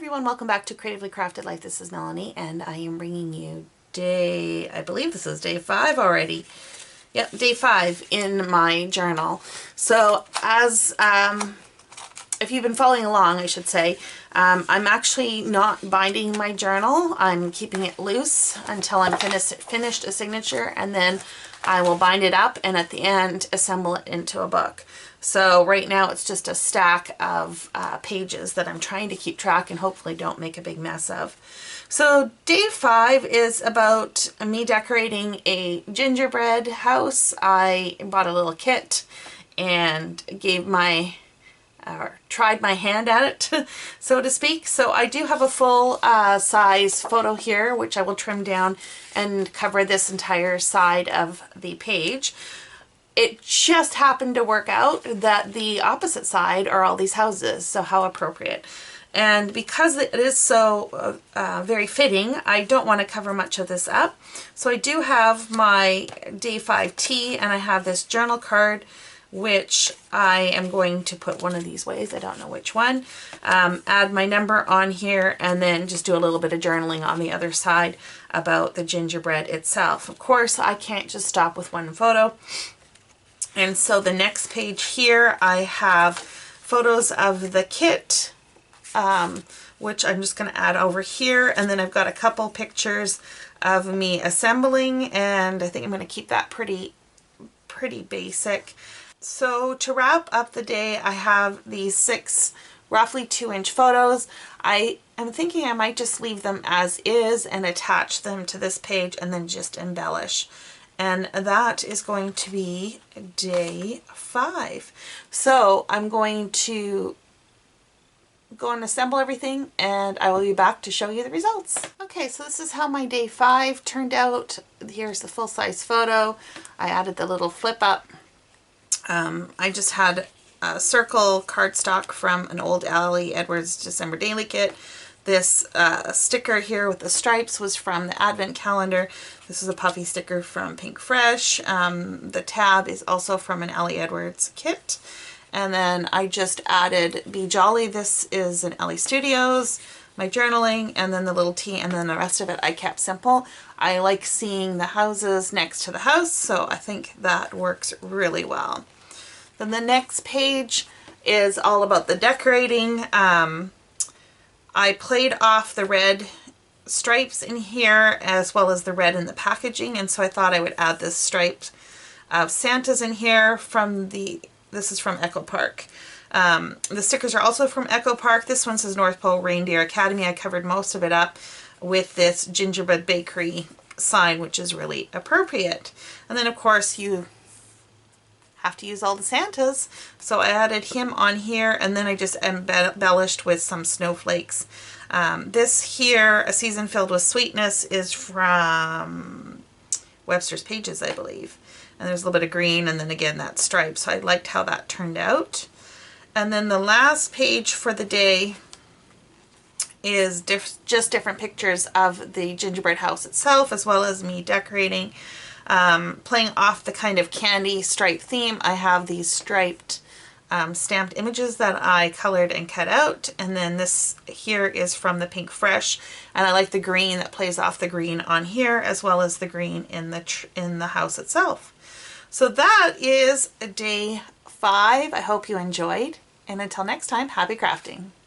everyone, welcome back to Creatively Crafted Life. This is Melanie and I am bringing you I believe this is day 5 already. Yep, day 5 in my journal. So as, if you've been following along, I should say, I'm actually not binding my journal. I'm keeping it loose until I'm finished a signature, and then I will bind it up and at the end assemble it into a book. So right now it's just a stack of pages that I'm trying to keep track and hopefully don't make a big mess of. So day 5 is about me decorating a gingerbread house. I bought a little kit and tried my hand at it, so to speak. So I do have a full size photo here, which I will trim down and cover this entire side of the page. It just happened to work out that the opposite side are all these houses, so how appropriate. And because it is so very fitting, I don't want to cover much of this up. So I do have my day 5 tea, and I have this journal card, which I am going to put one of these ways, I don't know which one, add my number on here, and then just do a little bit of journaling on the other side about the gingerbread itself. Of course, I can't just stop with one photo. And so the next page here, I have photos of the kit, which I'm just going to add over here. And then I've got a couple pictures of me assembling, and I think I'm going to keep that pretty basic. So to wrap up the day, I have these 6 roughly 2-inch photos. I am thinking I might just leave them as is and attach them to this page and then just embellish. And that is going to be day 5. So I'm going to go and assemble everything, and I will be back to show you the results. Okay, so this is how my day 5 turned out. Here's the full-size photo. I added the little flip up. I just had a circle cardstock from an old Ali Edwards December Daily kit. This sticker here with the stripes was from the Advent calendar. This is a puffy sticker from Pink Fresh. The tab is also from an Ali Edwards kit. And then I just added Be Jolly. This is an Ali Studios, my journaling, and then the little tea, and then the rest of it I kept simple. I like seeing the houses next to the house, so I think that works really well. Then the next page is all about the decorating. I played off the red stripes in here as well as the red in the packaging, and so I thought I would add this stripe of Santas in here from this is from Echo Park. The stickers are also from Echo Park. This one says North Pole Reindeer Academy. I covered most of it up with this Gingerbread Bakery sign, which is really appropriate. And then of course you have to use all the Santas, so I added him on here, and then I just embellished with some snowflakes. This here, A Season Filled with Sweetness, is from Webster's Pages, I believe. And there's a little bit of green, and then again that stripe, so I liked how that turned out. And then the last page for the day is just different pictures of the gingerbread house itself, as well as me decorating. Playing off the kind of candy stripe theme, I have these striped stamped images that I colored and cut out, and then this here is from the Pink Fresh, and I like the green that plays off the green on here as well as the green in the house itself. So that is day 5. I hope you enjoyed, and until next time, happy crafting.